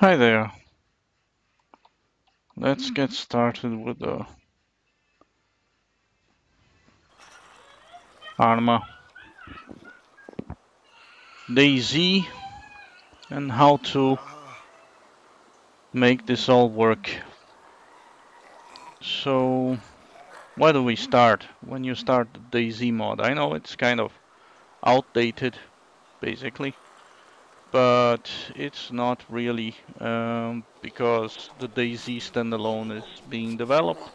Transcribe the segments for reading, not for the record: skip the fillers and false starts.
Hi there. Let's get started with the armor, DayZ, and how to make this all work. So, where do we start? When you start the DayZ mod, I know it's kind of outdated, basically, but it's not really, because the DayZ standalone is being developed.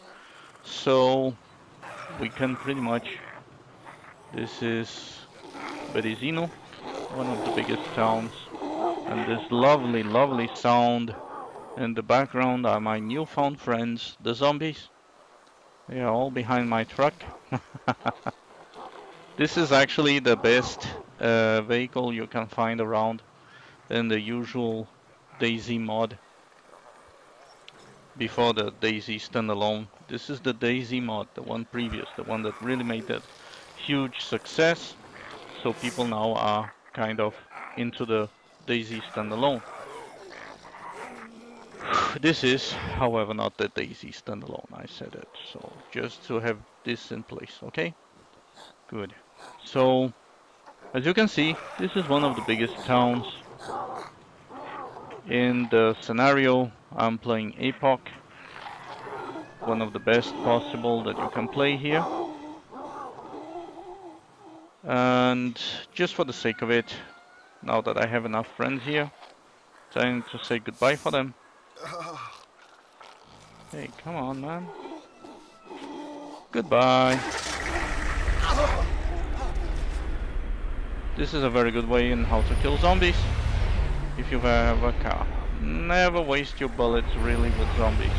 So, we can pretty much. This is Berezino, one of the biggest towns. And this lovely, lovely sound in the background are my newfound friends, the zombies. They are all behind my truck. This is actually the best vehicle you can find around in the usual DayZ mod before the DayZ standalone. This is the DayZ mod, the one previous, the one that really made that huge success. So people now are kind of into the DayZ standalone. This is, however, not the DayZ standalone. I said it, so just to have this in place, okay? Good. So, as you can see, this is one of the biggest towns in the scenario. I'm playing Epoch, one of the best possible that you can play here. And just for the sake of it, now that I have enough friends here, time to say goodbye for them. Hey, come on, man. Goodbye. This is a very good way in how to kill zombies. If you have a car, never waste your bullets really with zombies.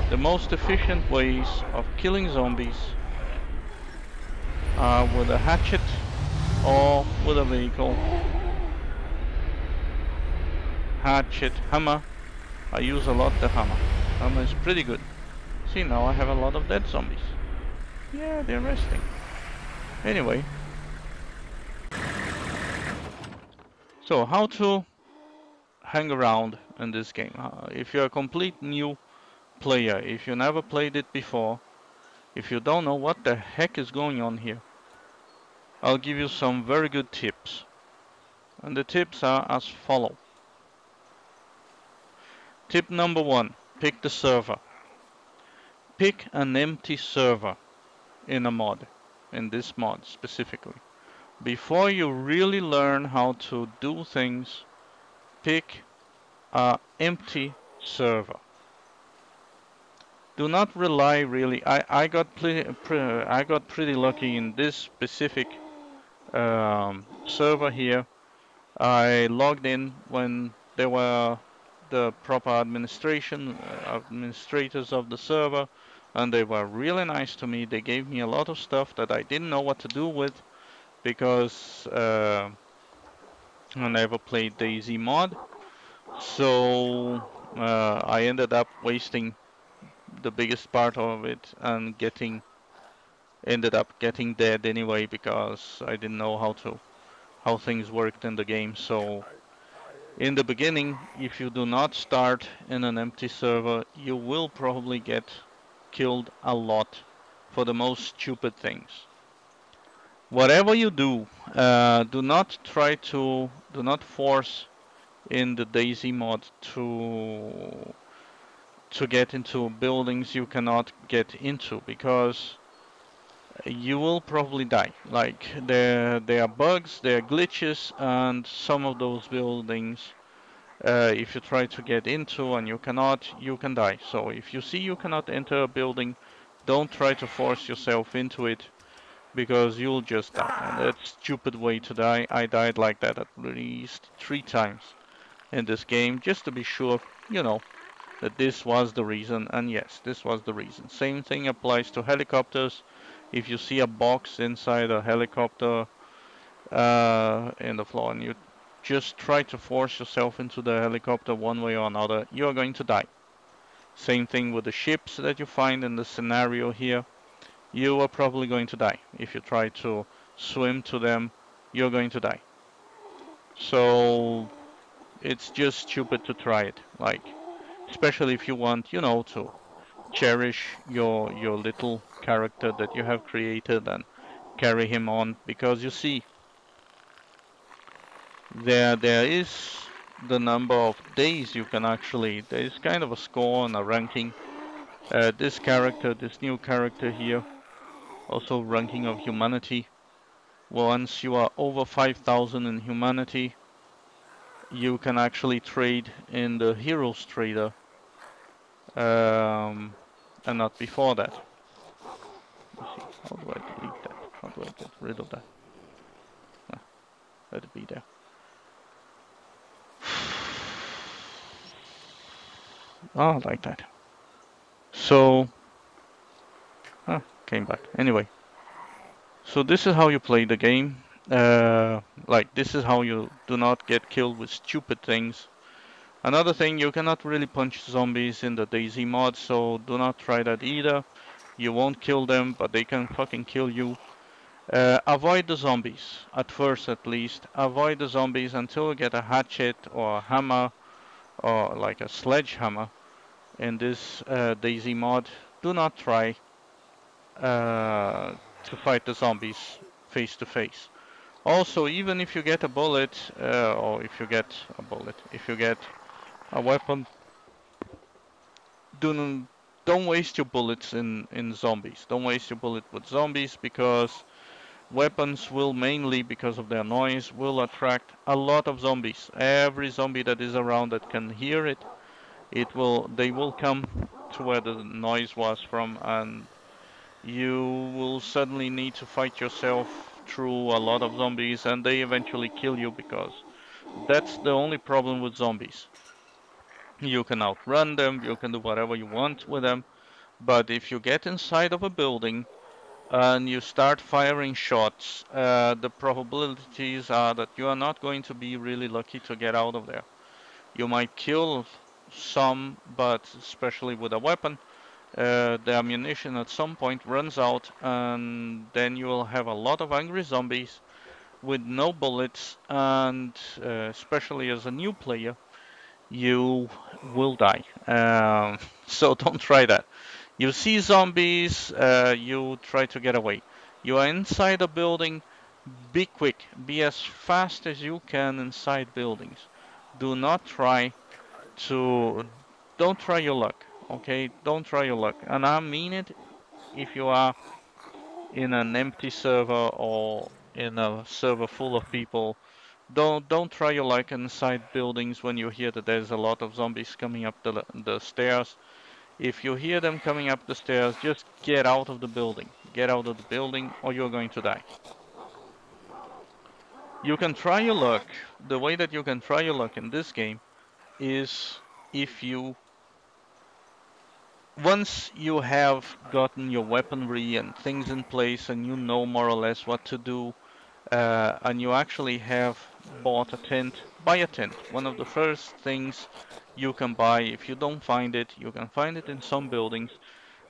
The most efficient ways of killing zombies are with a hatchet or with a vehicle. Hatchet, hammer. I use a lot the hammer. Hammer is pretty good. See, now I have a lot of dead zombies. Yeah, they're resting. Anyway. So, how to hang around in this game? If you're a complete new player, if you never played it before, if you don't know what the heck is going on here, I'll give you some very good tips. And the tips are as follow. Tip number 1, pick the server. Pick an empty server in a mod, in this mod specifically. Before you really learn how to do things, pick an empty server. Do not rely really. I got pretty lucky in this specific server here. I logged in when there were the proper administrators of the server, and they were really nice to me. They gave me a lot of stuff that I didn't know what to do with because I never played DayZ mod. So I ended up wasting the biggest part of it and ended up getting dead anyway because I didn't know how things worked in the game. So in the beginning, if you do not start in an empty server, you will probably get killed a lot for the most stupid things. Whatever you do, do not force in the DayZ mod to get into buildings you cannot get into because you will probably die. Like there are bugs, there are glitches, and some of those buildings, if you try to get into and you cannot, you can die. So if you see you cannot enter a building, don't try to force yourself into it because you'll just die. And that's a stupid way to die. I died like that at least 3 times in this game just to be sure, that this was the reason. And yes, this was the reason. Same thing applies to helicopters. If you see a box inside a helicopter in the floor and you just try to force yourself into the helicopter one way or another, you're going to die. Same thing with the ships that you find in the scenario here. You are probably going to die. If you try to swim to them, you're going to die. So It's just stupid to try it. Like, especially if you want, you know, to cherish your little character that you have created and carry him on. Because you see, there is the number of days you can actually. There is kind of a score and a ranking. This character, this new character here, also ranking of humanity. Once you are over 5,000 in humanity, you can actually trade in the heroes trader, um, and not before that. Let me see. How do I delete that? How do I get rid of that? Ah, let it be there. Oh, like that. So, came back. Anyway, so this is how you play the game. Like, this is how you do not get killed with stupid things. Another thing, you cannot really punch zombies in the DayZ mod, so do not try that either. You won't kill them, but they can fucking kill you. Avoid the zombies, at first at least. Avoid the zombies until you get a hatchet or a hammer or like a sledgehammer in this DayZ mod. Do not try to fight the zombies face to face. Also, even if you get a bullet, or if you get a bullet, if you get a weapon, do don't waste your bullets in zombies. Don't waste your bullet with zombies because weapons will mainly, because of their noise, will attract a lot of zombies. Every zombie that is around that can hear it, they will come to where the noise was from, and you will suddenly need to fight yourself through a lot of zombies, and they eventually kill you because that's the only problem with zombies. You can outrun them, you can do whatever you want with them, but if you get inside of a building and you start firing shots, the probabilities are that you are not going to be really lucky to get out of there. You might kill some, but especially with a weapon, the ammunition at some point runs out, and then you will have a lot of angry zombies with no bullets, and especially as a new player, you will die. So don't try that. You see zombies, you try to get away. You are inside a building, be quick, be as fast as you can inside buildings. Do not try to, don't try your luck, okay? Don't try your luck. And I mean it if you are in an empty server or in a server full of people. Don't try your luck inside buildings when you hear that there's a lot of zombies coming up the stairs. If you hear them coming up the stairs, just get out of the building. Get out of the building or you're going to die. You can try your luck. The way that you can try your luck in this game is if you, once you have gotten your weaponry and things in place and you know more or less what to do, and you actually have bought a tent, buy a tent. One of the first things you can buy, if you don't find it, you can find it in some buildings.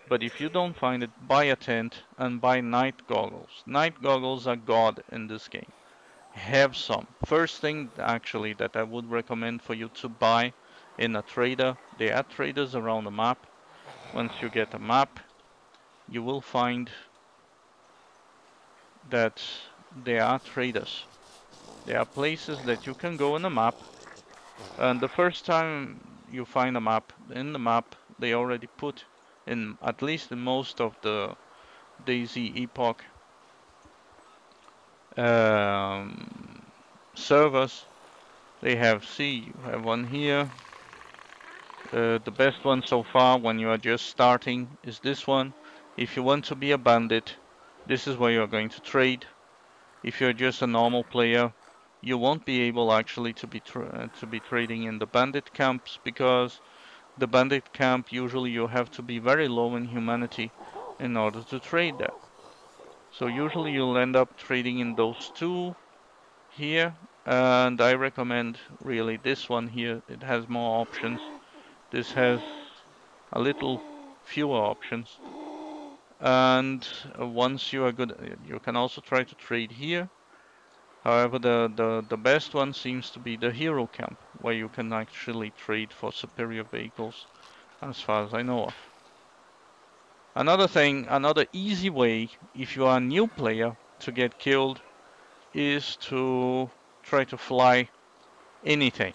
But if you don't find it, buy a tent and buy night goggles. Night goggles are god in this game. Have some. First thing actually that I would recommend for you to buy in a trader. There are traders around the map. Once you get a map, you will find that there are traders. There are places that you can go in the map, and the first time you find a map, in the map they already put in, at least in most of the DayZ Epoch servers, they have, see, you have one here. The best one so far when you are just starting is this one. If you want to be a bandit, this is where you're going to trade. If you're just a normal player, you won't be able actually to be trading in the bandit camps, because the bandit camp usually you have to be very low in humanity in order to trade there. So usually you'll end up trading in those two here, and I recommend really this one here. It has more options. This has a little fewer options. And once you are good, you can also try to trade here. However, the best one seems to be the hero camp. where you can actually trade for superior vehicles, as far as I know of. Another thing, another easy way, if you are a new player, to get killed is to try to fly anything.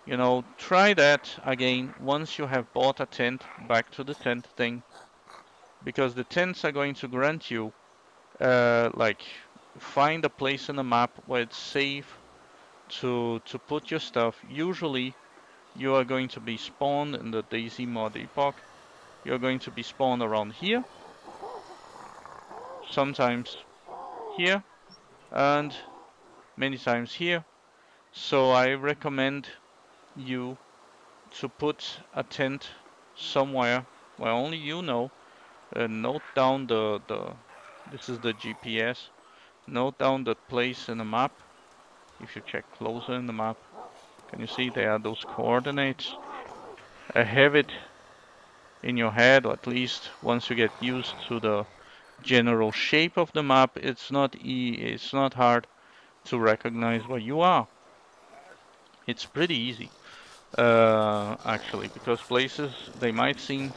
You know, try that again once you have bought a tent, back to the tent thing, because the tents are going to grant you, like, find a place in the map where it's safe to put your stuff. Usually, you are going to be spawned in the DayZ mod epoch. You're going to be spawned around here, sometimes here, and many times here. So I recommend you to put a tent somewhere where only you know. Note down this is the GPS. Note down the place in the map. If you check closer in the map, can you see there are those coordinates? Have it in your head, or at least once you get used to the general shape of the map, it's not hard to recognize where you are. It's pretty easy, actually, because places, they might seem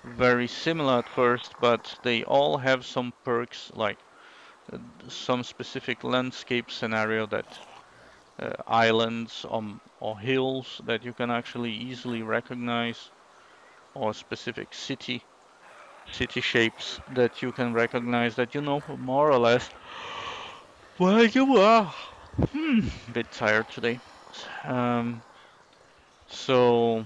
very similar at first, but they all have some perks, like some specific landscape scenario that islands or hills that you can actually easily recognize, or specific city shapes that you can recognize, that you know more or less where you are. Bit tired today. Um, so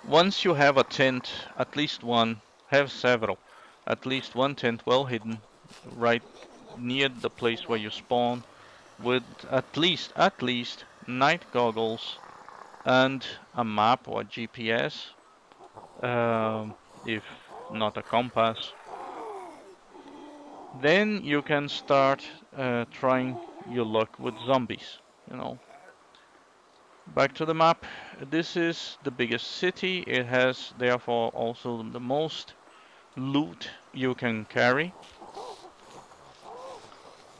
once you have a tent, at least one, have several, at least one tent well hidden, right near the place where you spawn, with at least night goggles and a map or GPS, if not a compass. Then you can start trying your luck with zombies, you know. Back to the map. This is the biggest city. It has therefore also the most loot you can carry.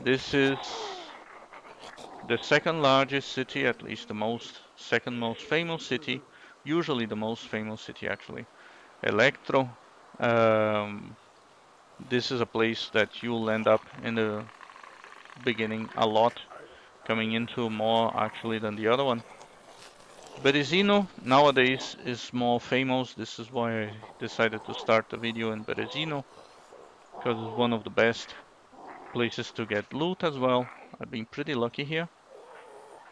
This is the second largest city, at least the second most famous city, usually the most famous city actually. Electro. Um, this is a place that you'll end up in the beginning a lot, coming into more actually than the other one. Berezino nowadays is more famous. This is why I decided to start the video in Berezino, because it's one of the best places to get loot as well. I've been pretty lucky here.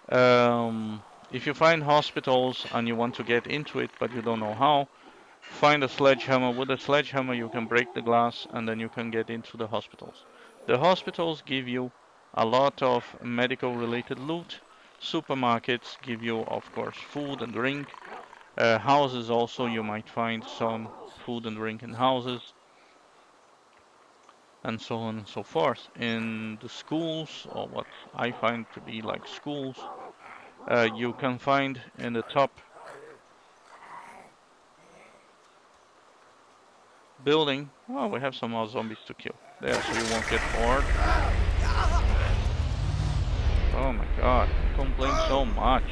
If you find hospitals and you want to get into it but you don't know how, find a sledgehammer. With a sledgehammer you can break the glass and then you can get into the hospitals. The hospitals give you a lot of medical related loot. Supermarkets give you, of course, food and drink. Houses also, you might find some food and drink in houses, and so on and so forth. In the schools, or what I find to be like schools, you can find in the top building. Oh, we have some more zombies to kill there, so you won't get bored. Oh my god, you complain so much.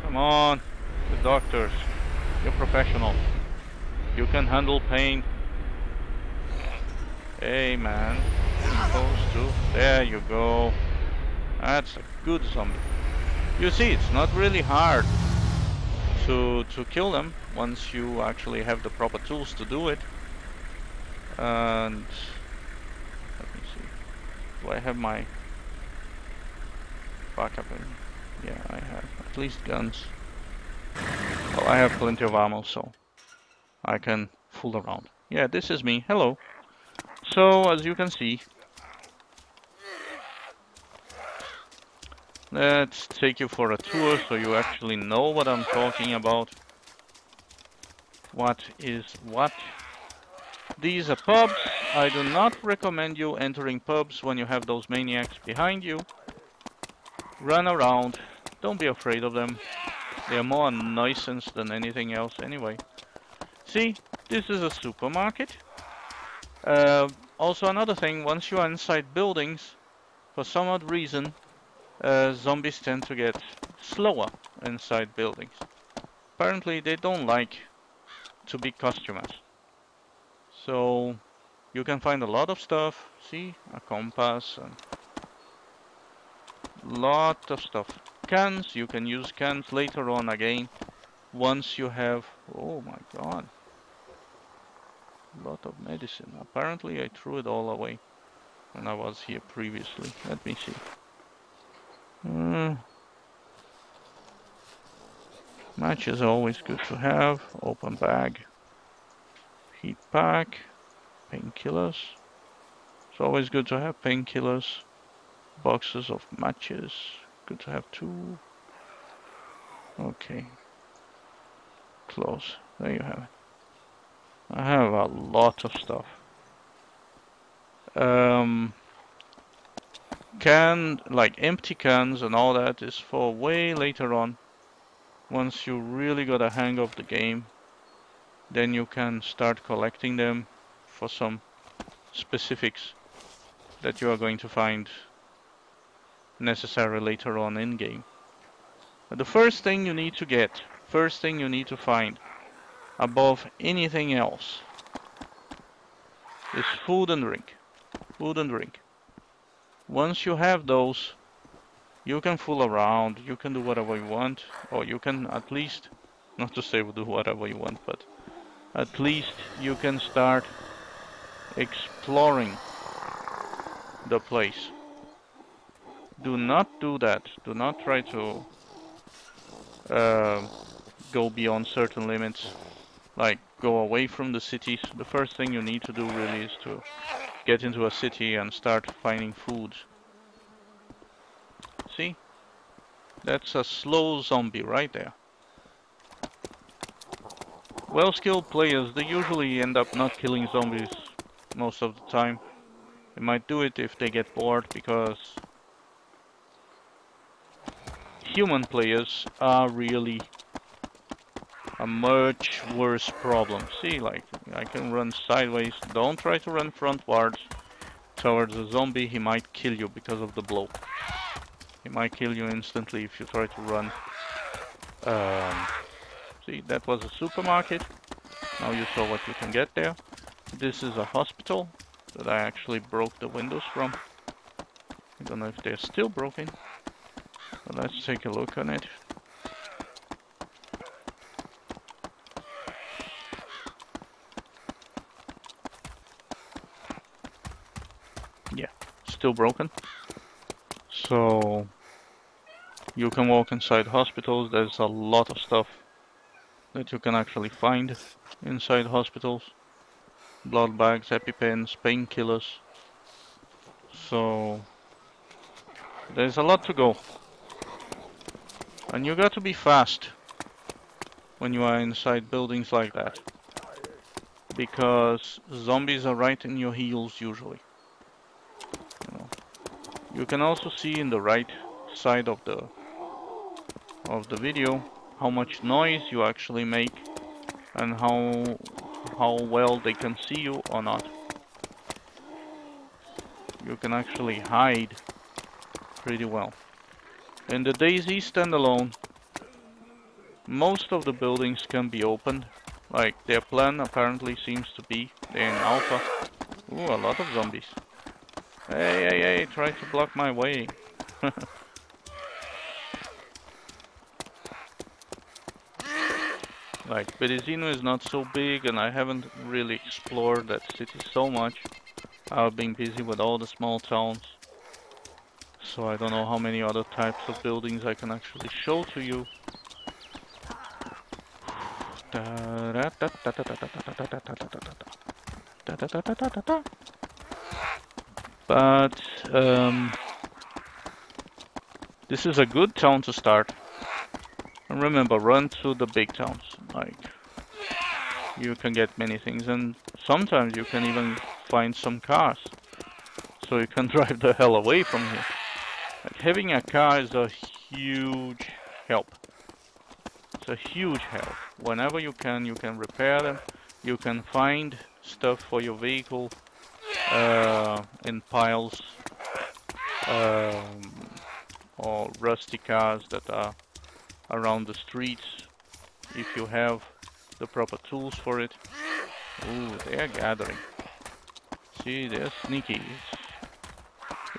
Come on, the doctors, you're professional. You can handle pain. Hey man, supposed to. There you go. That's a good zombie. You see, it's not really hard to kill them once you actually have the proper tools to do it. And let me see. Do I have my backup in? Yeah, I have at least guns. Well, I have plenty of ammo, so I can fool around. Yeah, this is me. Hello. So, as you can see, let's take you for a tour so you actually know what I'm talking about. What is what? These are pubs. I do not recommend you entering pubs when you have those maniacs behind you. Run around. Don't be afraid of them. They are more a nuisance than anything else anyway. See, this is a supermarket. Also another thing, once you are inside buildings, for some odd reason, zombies tend to get slower inside buildings. Apparently they don't like to be customized. So you can find a lot of stuff. See, a compass and lot of stuff. Cans, you can use cans later on again. Once you have, oh my god, a lot of medicine. Apparently I threw it all away when I was here previously. Let me see. Match is always good to have. Open bag. Heat pack. Painkillers. It's always good to have painkillers. Boxes of matches. Good to have 2. Okay. Close. There you have it. I have a lot of stuff. Like empty cans and all that is for way later on. Once you really got a hang of the game, then you can start collecting them for some specifics that you are going to find necessary later on in game. But the first thing you need to find above anything else is food and drink. Food and drink. Once you have those, you can fool around, you can do whatever you want, or you can at least, not to say do whatever you want, but at least you can start exploring the place. Do not do that. Do not try to go beyond certain limits, like go away from the cities. The first thing you need to do really is to get into a city and start finding food. See? That's a slow zombie right there. Well-skilled players, they usually end up not killing zombies most of the time. They might do it if they get bored, because human players are really a much worse problem. See, like, I can run sideways. Don't try to run frontwards towards a zombie. He might kill you because of the blow. He might kill you instantly if you try to run. See, that was a supermarket. Now you saw what you can get there. This is a hospital that I actually broke the windows from. I don't know if they're still broken, but let's take a look on it. Yeah, still broken. So you can walk inside hospitals. There's a lot of stuff that you can actually find inside hospitals. Blood bags, EpiPens, painkillers. So there's a lot to go. And you got to be fast when you are inside buildings like that, because zombies are right in your heels usually. You can also see in the right side of the video how much noise you actually make and how well they can see you or not. You can actually hide pretty well. In the DayZ standalone, most of the buildings can be opened. Like, their plan apparently seems to be, they're in alpha. Ooh, a lot of zombies. Hey, hey, hey, try to block my way. Like, Berezino is not so big, and I haven't really explored that city so much. I've been busy with all the small towns. So I don't know how many other types of buildings I can actually show to you. But this is a good town to start. And remember, run to the big towns. Like, you can get many things, and sometimes you can even find some cars, so you can drive the hell away from here. Like, having a car is a huge help. It's a huge help. Whenever you can repair them. You can find stuff for your vehicle in piles, or or rusty cars that are around the streets if you have the proper tools for it. Ooh, they are gathering. See, they're sneaky.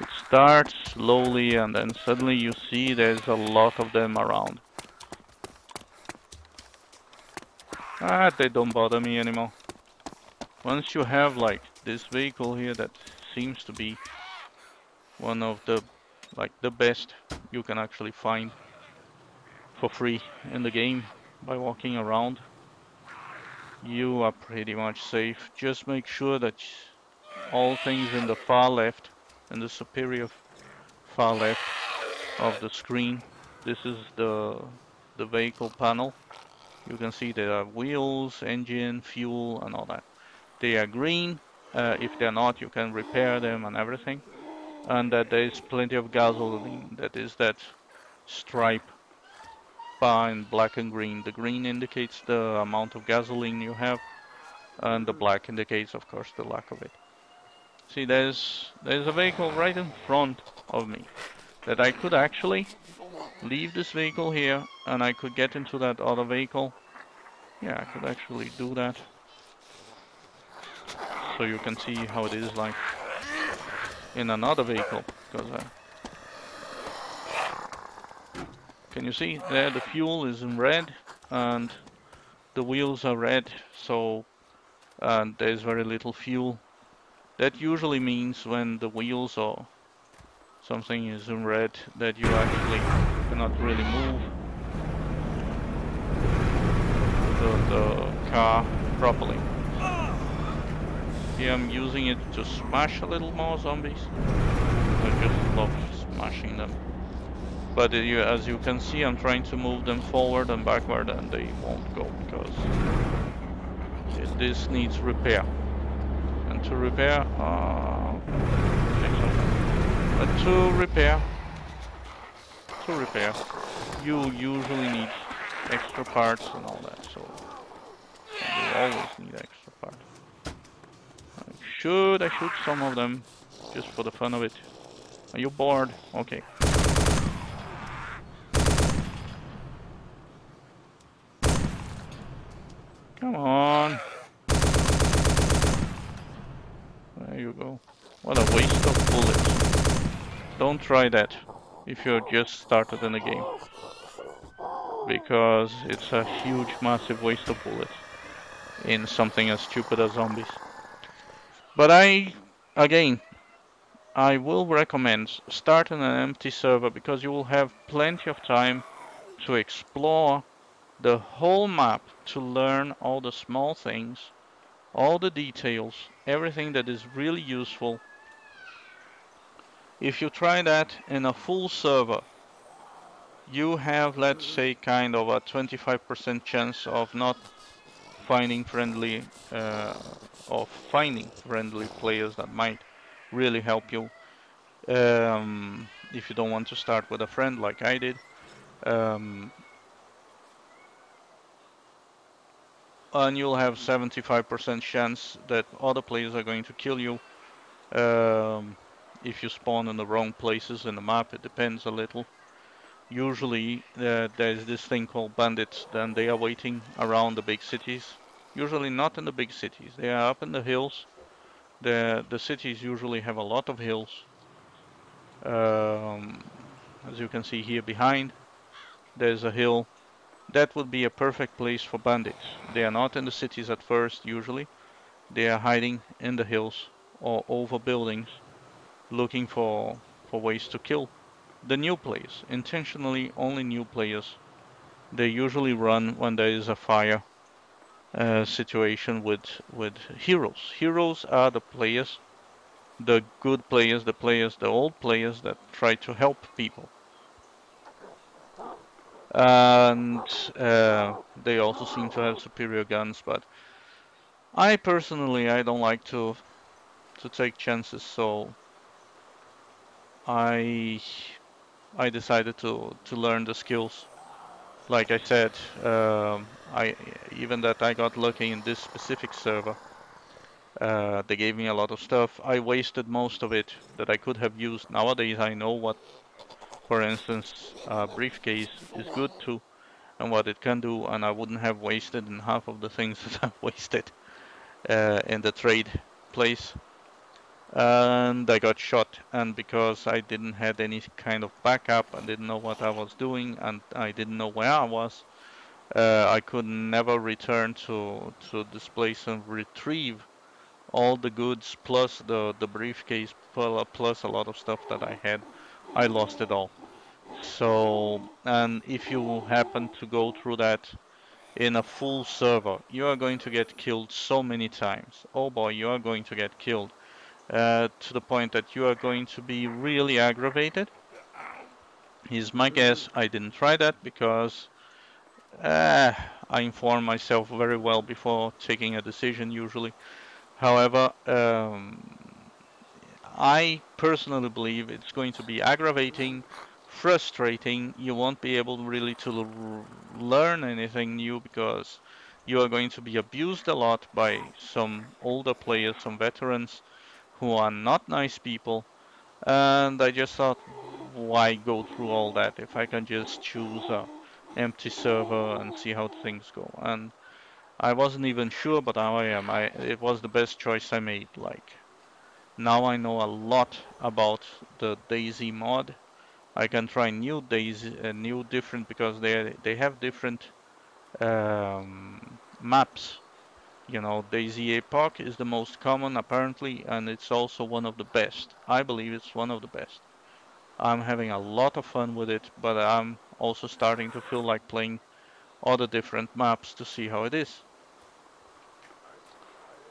It starts slowly and then suddenly you see there's a lot of them around. Ah, they don't bother me anymore. Once you have like this vehicle here that seems to be one of the the best you can actually find for free in the game by walking around, you are pretty much safe. Just make sure that all things in the far left, in the superior far left of the screen, this is the vehicle panel. You can see there are wheels, engine, fuel, and all that. They are green. If they're not, you can repair them and everything. And that there is plenty of gasoline. That is that stripe bar in black and green. The green indicates the amount of gasoline you have, and the black indicates, of course, the lack of it. See, there's a vehicle right in front of me that I could actually leave this vehicle here, and I could get into that other vehicle. Yeah, I could actually do that. So you can see how it is like in another vehicle. Because can you see there? The fuel is in red, and the wheels are red. So there's very little fuel. That usually means when the wheels or something is in red, that you actually cannot really move the car properly. Yeah, I'm using it to smash a little more zombies. I just love smashing them. But as you can see, I'm trying to move them forward and backward, and they won't go because this needs repair. And to repair, to repair, you usually need extra parts and all that. So you always need extra parts. I shoot some of them just for the fun of it. Are you bored? Okay. Come on. There you go. What a waste of bullets. Don't try that if you're just started in the game. Because it's a huge, massive waste of bullets in something as stupid as zombies. But again, I will recommend starting an empty server because you will have plenty of time to explore the whole map, to learn all the small things, all the details, everything that is really useful. If you try that in a full server, you have, let's say, kind of a 25% chance of not finding friendly of finding friendly players that might really help you. If you don't want to start with a friend like I did. And you'll have 75% chance that other players are going to kill you if you spawn in the wrong places in the map. It depends a little. Usually there's this thing called bandits, then they are waiting around the big cities. Usually not in the big cities, they are up in the hills. The cities usually have a lot of hills. As you can see here behind, there's a hill. That would be a perfect place for bandits. They are not in the cities at first usually. They are hiding in the hills or over buildings, looking for ways to kill the new players. Intentionally, only new players. They usually run when there is a fire situation with heroes. Heroes are the players, the good players, the old players that try to help people. And they also seem to have superior guns, but I personally I don't like to take chances, so I decided to learn the skills. Like I said, I even that I got lucky in this specific server. They gave me a lot of stuff. I wasted most of it that I could have used. Nowadays I know For instance, a briefcase is good too, and what it can do, and I wouldn't have wasted in half of the things that I've wasted in the trade place. And I got shot, and because I didn't had any kind of backup, I didn't know what I was doing, and I didn't know where I was, I could never return to this place and retrieve all the goods plus the briefcase plus a lot of stuff that I had. I lost it all. So, and if you happen to go through that in a full server, you are going to get killed so many times. Oh boy, you are going to get killed to the point that you are going to be really aggravated. Is my guess. I didn't try that because I inform myself very well before taking a decision usually. However, I personally believe it's going to be aggravating, frustrating. You won't be able really to learn anything new because you are going to be abused a lot by some older players, some veterans who are not nice people. And I just thought, why go through all that if I can just choose a empty server and see how things go? And I wasn't even sure, but now I am. It was the best choice I made. Like now I know a lot about the DayZ mod. I can try new DayZ, new different because they have different maps. You know, DayZ Epoch is the most common apparently, and it's also one of the best. I believe it's one of the best. I'm having a lot of fun with it, but I'm also starting to feel like playing other different maps to see how it is.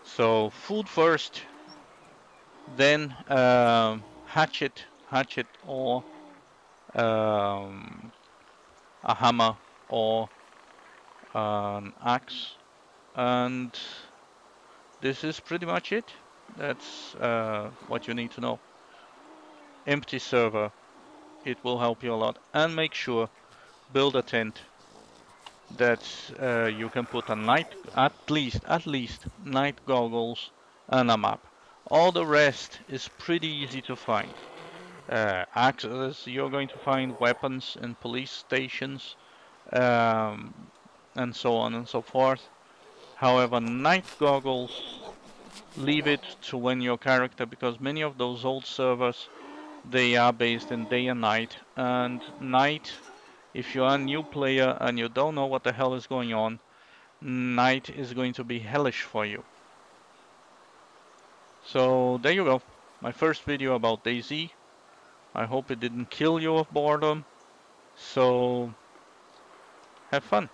So food first, then hatchet or um, a hammer or an axe, and this is pretty much it. That's what you need to know. Empty server, it will help you a lot, and make sure build a tent that you can put a night at least night goggles and a map. All the rest is pretty easy to find. Axes, you're going to find weapons in police stations, um, and so on and so forth. However, night goggles, leave it to when your character, because many of those old servers, they are based in day and night. And night, if you are a new player and you don't know what the hell is going on, night is going to be hellish for you. So there you go. My first video about DayZ. I hope it didn't kill you of boredom. So have fun.